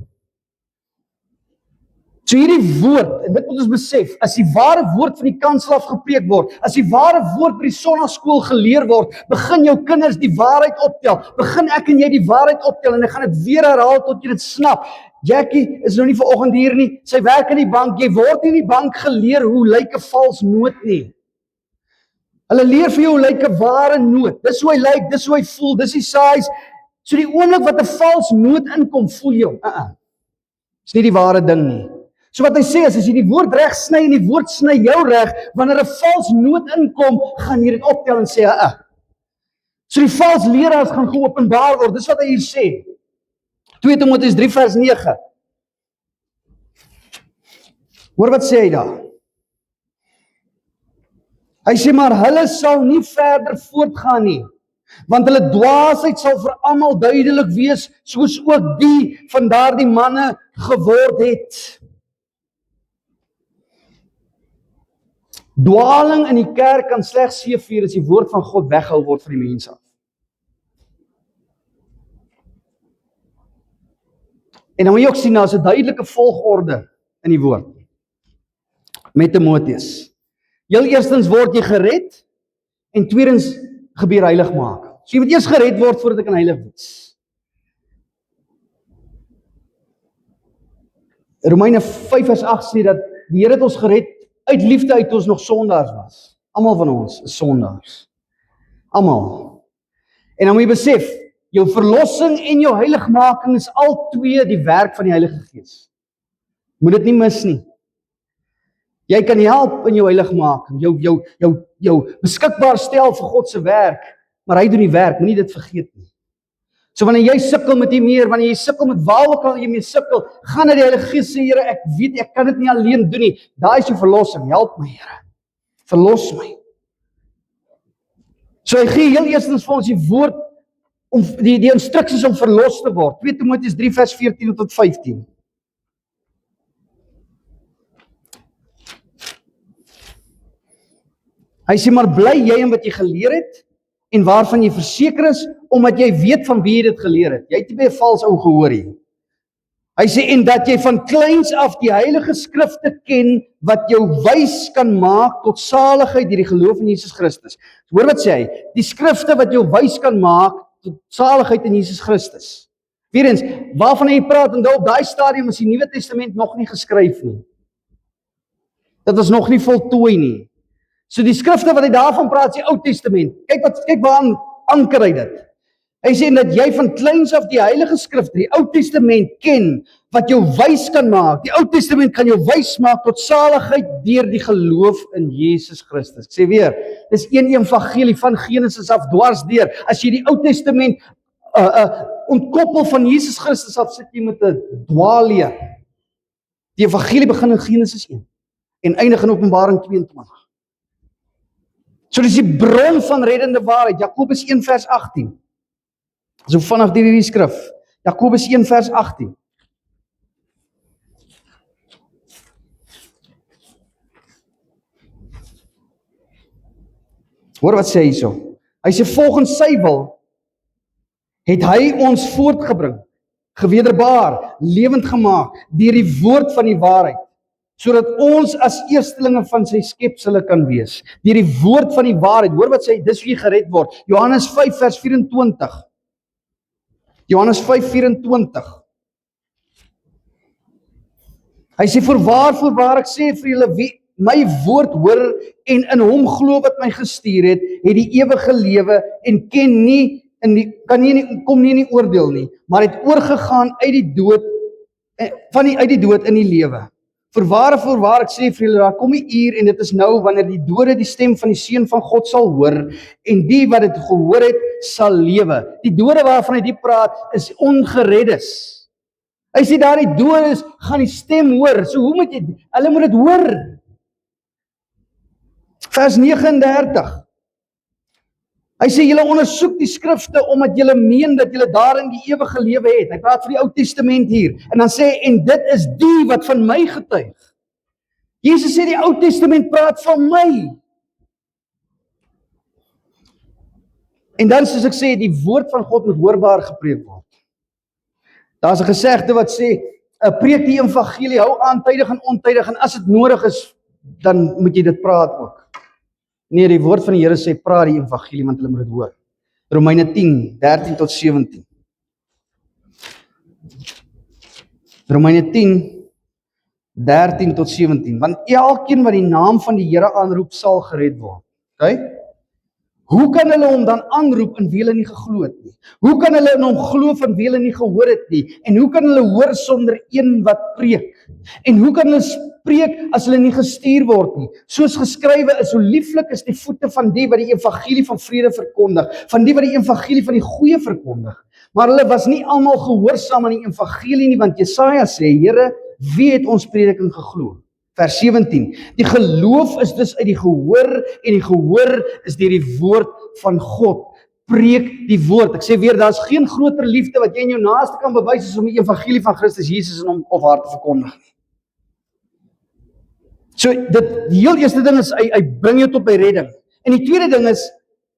So hierdie woord, en dit moet ons besef, as die ware woord van die kansel af gepreek word, as die ware woord by die sonnaskool geleer word, begin jou kinders die waarheid optel, begin ek en jy die waarheid optel, en ek gaan dit weer herhaal tot jy dit snap. Jackie is nou nie vanoggend hier nie, sy werk in die bank, jy word nie in die bank geleer hoe lyk 'n vals noot nie. Hulle leer vir jou hoe lyk 'n ware noot, dis hoe hy lyk, dis hoe hy voel, dis die size. So die oomblik wat 'n vals noot inkom, voel jou, is nie die ware ding nie. So wat hy sê is, as jy die woord reg sny en die woord sny jou reg, wanneer 'n vals noot inkom, gaan jy dit optel en sê, So die vals leraars gaan geopenbaar word, dis wat hy hier sê. 2 Timoteus 3 vers 9. Hoor wat sê hy daar? Hy sê, maar hulle sal nie verder voortgaan nie, want hulle dwaasheid sal vir almal duidelik wees, soos ook die van daardie manne geword het. Dwaling in die kerk kan slegs seëvier as die woord van God weggehou word van die mense af. En dan moet jy ook sien, daar is 'n duidelike volgorde in die woord. Met Timoteus. Heel eerstens word jy gered, en tweedens gebeur heilig maak. So jy moet eers gered word voordat jy kan heilig wees. Romeine 5 vers 8 sê dat die Here het ons gered uit liefde uit toe ons nog sondaars was. Almal van ons is sondaars. Almal. En dan moet jy besef, jou verlossing en jou heiligmaking is al twee die werk van die Heilige Gees. Moet dit nie mis nie. Jy kan help in jou heiligmaking, jou beskikbaar stel vir God se werk, maar hy doen die werk, moenie dit vergeet nie. So wanneer jy sukkel met die meer, wanneer jy sukkel met waar ook al jy mee sukkel, gaan na die Heilige Gees sê, Here, ek weet ek kan dit nie alleen doen nie. Daai is jou verlossing. Help my, Here. Verlos my. So hy gee heel eerstens vir ons die woord om die instruksies om verlos te word. 2 Timoteus 3 vers 14 tot 15. Hy sê, maar bly jy in wat jy geleer het en waarvan jy verseker is, omdat jy weet van wie jy dit geleer het. Jy het nie by 'n vals ou gehoor nie. Hy sê, en dat jy van kleins af die heilige skrifte ken, wat jou wys kan maak tot saligheid deur die geloof in Jesus Christus. Hoor wat sê hy? Die skrifte wat jou wys kan maak tot saligheid in Jesus Christus. Weerens, waarvan hy praat, en op daai stadium is die Nuwe Testament nog nie geskryf nie. Dit was nog nie voltooi nie. So die skrifte wat hy daarvan praat, is die Ou Testament. Kyk waaraan anker hy dit. Hy sê dat jy van kleins af die heilige skrifte, die Ou Testament ken, wat jou wys kan maak. Die Ou Testament kan jou wys maak tot saligheid deur die geloof in Jesus Christus. Ek sê weer, dis een evangelie van Genesis af dwars deur. As jy die Ou Testament ontkoppel van Jesus Christus af, sit jy met 'n dwaalleer. Die evangelie begin in Genesis 1 en eindig in Openbaring 22. So dis die bron van reddende waarheid, Jakobus 1 vers 18. So vanaf die skrif, Jakobus 1 vers 18. Hoor wat sê hy hierso. Hy sê volgens sy wil het hy ons voortgebring, gewederbaar, lewend gemaak, deur die woord van die waarheid, sodat ons as eerstelinge van sy skepsele kan wees. Deur die woord van die waarheid, hoor wat sê hy, dis wie gered word. Johannes 5 vers 24. Johannes 5 24. Hy sê, voorwaar ek sê vir julle, wie my woord hoor en in hom glo wat my gestuur het die ewige lewe en ken nie kom nie in die oordeel nie, maar het oorgegaan uit die dood uit die dood in die lewe. Voorwaar ek sê vir julle, daar kom 'n uur en dit is nou wanneer die dode die stem van die Seun van God sal hoor en die wat dit gehoor het sal lewe. Die dode waarvan hy die praat is ongereddes. Hy sê daar die dodes gaan die stem hoor. So hoe moet hulle moet dit hoor? Vers 39. Hy sê julle ondersoek die skrifte omdat julle meen dat julle daarin die ewige lewe het. Hy praat vir die Ou Testament hier. En dan sê en dit is die wat van my getuig. Jesus sê die Ou Testament praat van my. En dan soos ek sê, die woord van God moet hoorbaar gepreek word. Daar's 'n gesegde wat sê, preek die evangelie, hou aan tydig en ontydig en as dit nodig is, dan moet jy dit praat ook. Nee, die woord van die Here sê, praat die evangelie, want hulle moet dit hoor. Romeine 10, 13 tot 17. Romeine 10, 13 tot 17. Want elkeen wat die naam van die Here aanroep, sal gered word. Okay? Hoe kan hulle hom dan aanroep en wie hulle nie geglo het nie? Hoe kan hulle in hom glo van wie hulle nie gehoor het nie? En hoe kan hulle hoor sonder een wat preek? En hoe kan hulle spreek as hulle nie gestuur word nie? Soos geskrywe is, hoe lieflik is die voete van die wat die evangelie van vrede verkondig, van die wat die evangelie van die goeie verkondig. Maar hulle was nie almal gehoorsaam aan die evangelie nie, want Jesaja sê, Here, wie het ons prediking geglo? Vers 17, die geloof is dus uit die gehoor en die gehoor is deur die woord van God. Preek die woord. Ek sê weer, daar is geen groter liefde wat jy in jou naaste kan bewys as om die evangelie van Christus Jesus in hom of haar te verkondig. So, die heel eerste ding is, hy bring jou tot by redding. En die tweede ding is,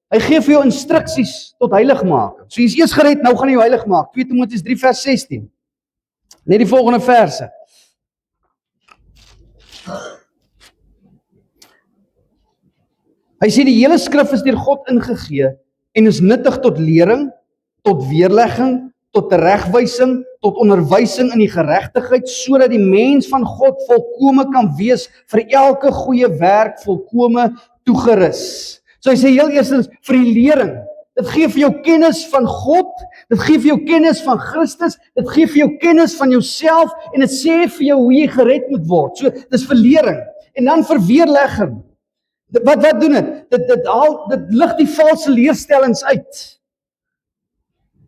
hy gee vir jou instruksies tot heiligmaking. So, jy is eers gered, nou gaan jy jou heilig maak. 2 Timoteus 3 vers 16. Net die volgende verse. Hy sê die hele skrif is deur God ingegee en is nuttig tot lering, tot weerlegging, tot teregwysing, tot onderwysing in die geregtigheid, sodat die mens van God volkome kan wees vir elke goeie werk volkome toegerus. So hy sê heel eerstens vir die lering. Dit gee vir jou kennis van God, dit gee vir jou kennis van Christus, dit gee vir jou kennis van jouself en dit sê vir jou hoe jy gered moet word. So dis vir lering. En dan vir weerlegging. Wat doen dit? Dit lig die valse leerstellings uit.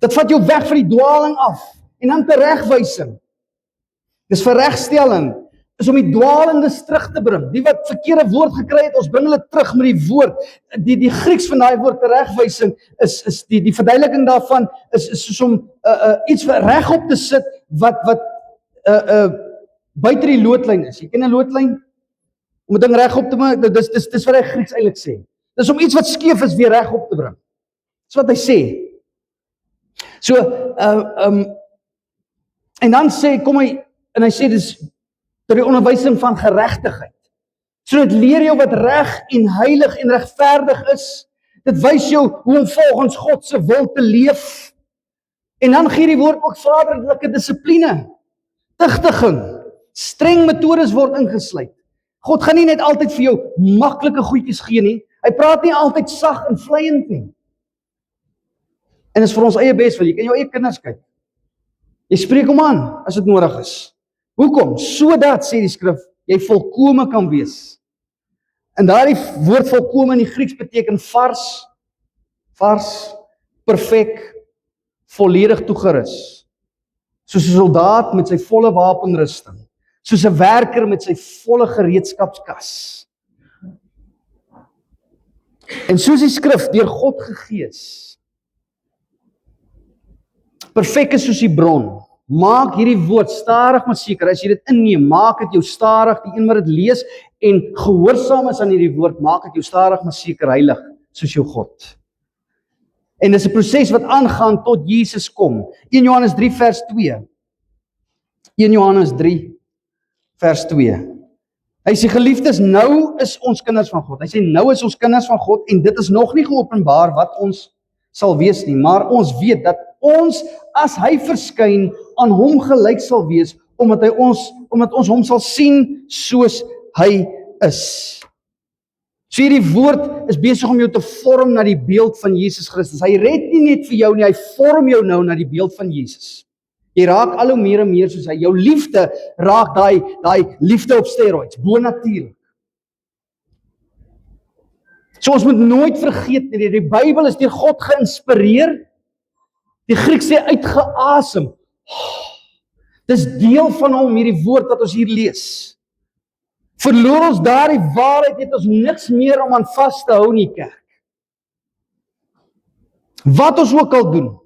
Dit vat jou weg van die dwaling af. En dan teregwysing. Dis vir regstelling. Is om die dwalendes terug te bring. Die wat verkeerde woord gekry het, ons bring hulle terug met die woord. Die Grieks van daai woord teregwysing is die verduideliking daarvan is soos om iets regop te sit wat buite die loodlyn is. Jy ken 'n loodlyn? Om 'n ding regop te maak, dis wat hy Grieks eintlik sê. Dis om iets wat skeef is weer regop te bring. Dis wat hy sê. So, en dan sê, en hy sê dis tot die onderwysing van geregtigheid. So dit leer jou wat reg en heilig en regverdig is. Dit wys jou hoe om volgens God se wil te leef. En dan gee die woord ook vaderlike dissipline, tugtiging, streng metodes word ingesluit. God gaan nie net altyd vir jou maklike goedjies gee nie. Hy praat nie altyd sag en vleiend nie. En is vir ons eie beswil. Jy kan jou eie kinders kyk. Jy spreek hom aan as dit nodig is. Hoekom? Sodat, sê die skrif, jy volkome kan wees. En daardie woord volkome in die Grieks beteken vars, perfek, volledig toegerus. Soos 'n soldaat met sy volle wapenrusting. Soos 'n werker met sy volle gereedskapskas. En soos die skrif deur God gegee is, perfek is soos die bron, maak hierdie woord stadig maar seker, as jy dit inneem, maak dit jou stadig, die een wat dit lees, en gehoorsaam is aan hierdie woord, maak dit jou stadig maar seker heilig, soos jou God. En dis 'n proses wat aangaan tot Jesus kom. 1 Johannes 3 vers 2. 1 Johannes 3 vers 2. Hy sê, geliefdes, nou is ons kinders van God. Hy sê, nou is ons kinders van God, en dit is nog nie geopenbaar wat ons sal wees nie, maar ons weet dat ons, as hy verskyn, aan hom gelyk sal wees, omdat ons hom sal sien soos hy is. So hierdie woord is besig om jou te vorm na die beeld van Jesus Christus. Hy red nie net vir jou nie, hy vorm jou nou na die beeld van Jesus. Jy raak al hoe meer en meer soos hy. Jou liefde raak daai liefde op steroids, bonatuurlik. So ons moet nooit vergeet nie, die Bybel is deur God geïnspireer. Die Griek sê uitgeasem. Dis deel van hom, hierdie woord wat ons hier lees. Verloor ons daardie waarheid, het ons niks meer om aan vas te hou in die kerk. Wat ons ook al doen,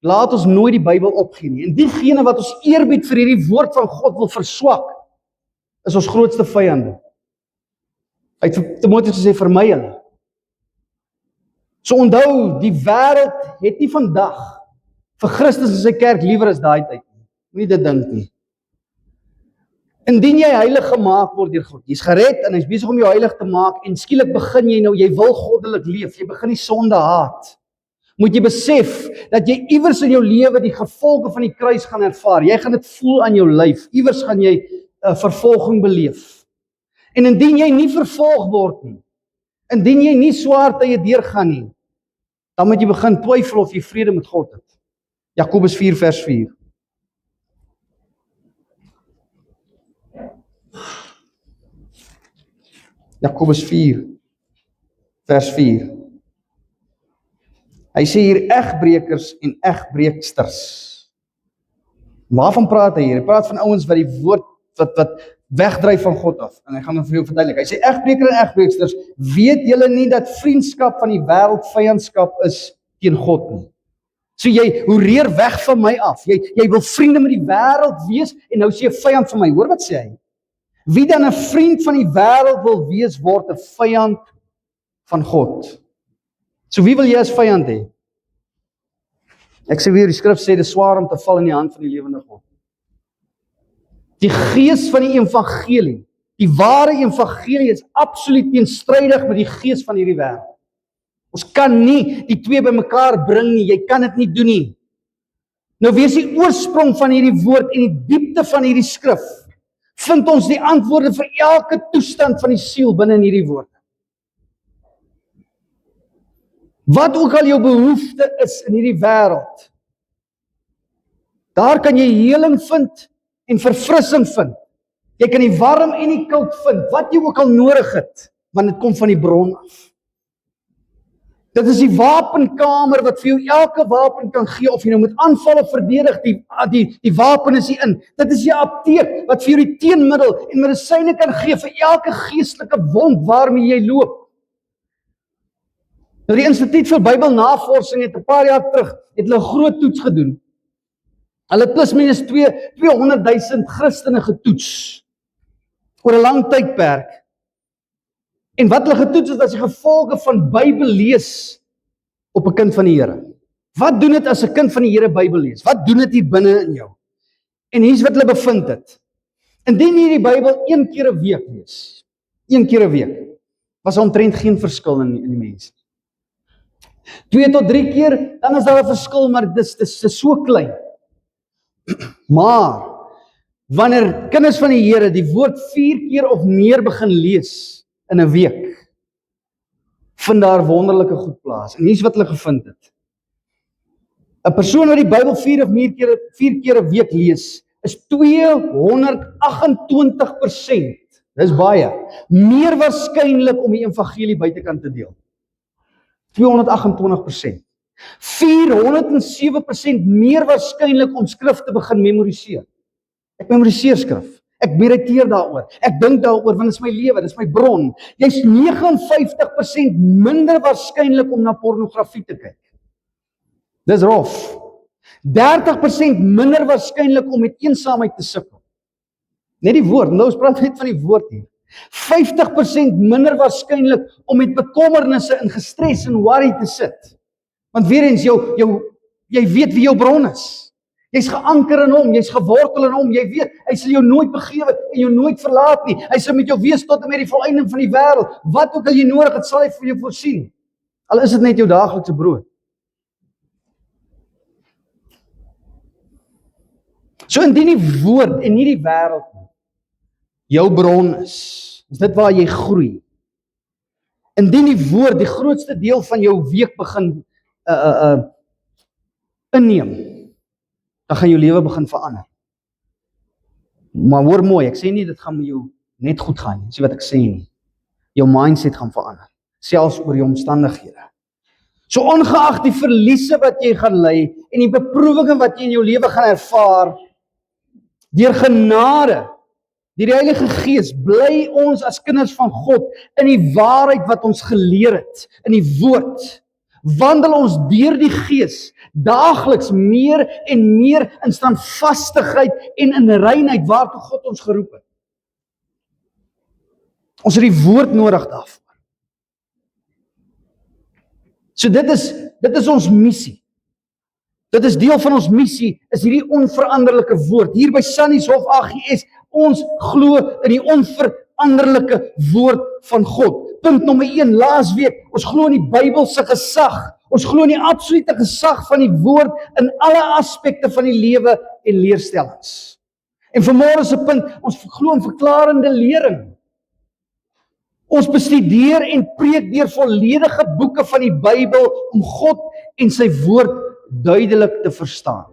laat ons nooit die Bybel opgee nie. En diegene wat ons eerbied vir hierdie woord van God wil verswak, is ons grootste vyande. Hy het Timoteus gesê, vermy hulle. So onthou, die wêreld het nie vandag vir Christus en sy kerk liewer as daai tyd nie. Moenie dit dink nie. Indien jy heilig gemaak word deur God, jy's gered en hy's besig om jou heilig te maak, en skielik begin jy nou, jy wil goddelik leef, jy begin die sonde haat, moet jy besef dat jy iewers in jou lewe die gevolge van die kruis gaan ervaar. Jy gaan dit voel aan jou lyf. Iewers gaan jy vervolging beleef. En indien jy nie vervolg word nie, indien jy nie swaar tye deurgaan nie, dan moet jy begin twyfel of jy vrede met God het. Jakobus 4 vers 4. Jakobus 4 vers 4. Hy sê hier egbrekers en egbreeksters. Waarvan praat hy hier? Hy praat van ouens wat die woord wat wegdryf van God af. En hy gaan vir jou verduidelik. Hy sê egbreker en egbreeksters, weet julle nie dat vriendskap van die wêreld vyandskap is teen God nie? So jy hoereer weg van my af. Jy wil vriende met die wêreld wees en nou sê jy 'n vyand van my. Hoor wat sê hy? Wie dan 'n vriend van die wêreld wil wees, word 'n vyand van God. So wie wil jy as vyand hê? Ek sê weer, die skrif sê, dit is swaar om te val in die hand van die lewende God. Die gees van die evangelie, die ware evangelie is absoluut teenstrydig met die gees van hierdie wêreld. Ons kan nie die twee bymekaar bring nie, jy kan dit nie doen nie. Nou wees die oorsprong van hierdie woord en die diepte van hierdie skrif, vind ons die antwoorde vir elke toestand van die siel binne in hierdie woord. Wat ook al jou behoefte is in hierdie wêreld, daar kan jy heling vind en verfrissing vind. Jy kan die warm en die koud vind, wat jy ook al nodig het, want dit kom van die bron af. Dit is die wapenkamer wat vir jou elke wapen kan gee, of jy nou moet aanval of verdedig, die wapen is hier in. Dit is die apteek wat vir jou die teenmiddel en medisyne kan gee vir elke geestelike wond waarmee jy loop. Nou die Instituut vir Bybelnavorsing het 'n paar jaar terug, het hulle 'n groot toets gedoen. Hulle het plus minus 200,000 Christene getoets oor 'n lang tydperk. En wat hulle getoets het as die gevolge van Bybel lees op 'n kind van die Here. Wat doen dit as 'n kind van die Here Bybel lees? Wat doen dit hier binne in jou? En hier's wat hulle bevind het. Indien jy die Bybel 1 keer 'n week lees, 1 keer 'n week, was omtrent geen verskil in die mense. 2 tot 3 keer, dan is daar 'n verskil, maar dis so klein. Maar wanneer kinders van die Here die woord 4 keer of meer begin lees in 'n week, vind daar wonderlike goed plaas. En hier's wat hulle gevind het. 'n Persoon wat die Bybel 4 keer 'n week lees, is 228%, dis baie, meer waarskynlik om die evangelie buitekant te deel. 228%. 407% meer waarskynlik om skrif te begin memoriseer. Ek memoriseer skrif. Ek mediteer daaroor. Ek dink daaroor want dit is my lewe, dit is my bron. Jy's 59% minder waarskynlik om na pornografie te kyk. Dis rof. 30% minder waarskynlik om met eensaamheid te sukkel. Net die woord, nou ons praat net van die woord hier. 50% minder waarskynlik om met bekommernisse en gestres en worry te sit. Want weer eens, jy weet wie jou bron is. Jy's geanker in hom, jy's gewortel in hom, jy weet, hy sal jou nooit begewe en jou nooit verlaat nie. Hy sal met jou wees tot en met die volëinding van die wêreld. Wat ook al jy nodig het, sal hy vir jou voorsien. Al is dit net jou daaglikse brood. So indien die woord en nie die wêreld nie, jou bron is dit waar jy groei. Indien die woord die grootste deel van jou week begin inneem, dan gaan jou lewe begin verander. Maar hoor mooi, ek sê nie dit gaan met jou net goed gaan nie, sê wat ek sê nie. Jou mindset gaan verander, selfs oor jou omstandighede. So ongeag die verliese wat jy gaan ly en die beproewinge wat jy in jou lewe gaan ervaar, deur genade, deur die Heilige Gees, bly ons as kinders van God in die waarheid wat ons geleer het, in die woord. Wandel ons deur die Gees daagliks meer en meer in standvastigheid en in reinheid waartoe God ons geroep het. Ons het die woord nodig daarvoor. So dit is ons missie. Dit is deel van ons missie, is hierdie onveranderlike woord. Hier by Sannieshof AGS, ons glo in die onveranderlike woord van God. Punt nommer 1, laasweek, ons glo in die Bybelse gesag. Ons glo in die absolute gesag van die woord in alle aspekte van die lewe en leerstellings. En vanmôre se punt, ons glo in verklarende lering. Ons bestudeer en preek deur volledige boeke van die Bybel om God en sy woord duidelik te verstaan.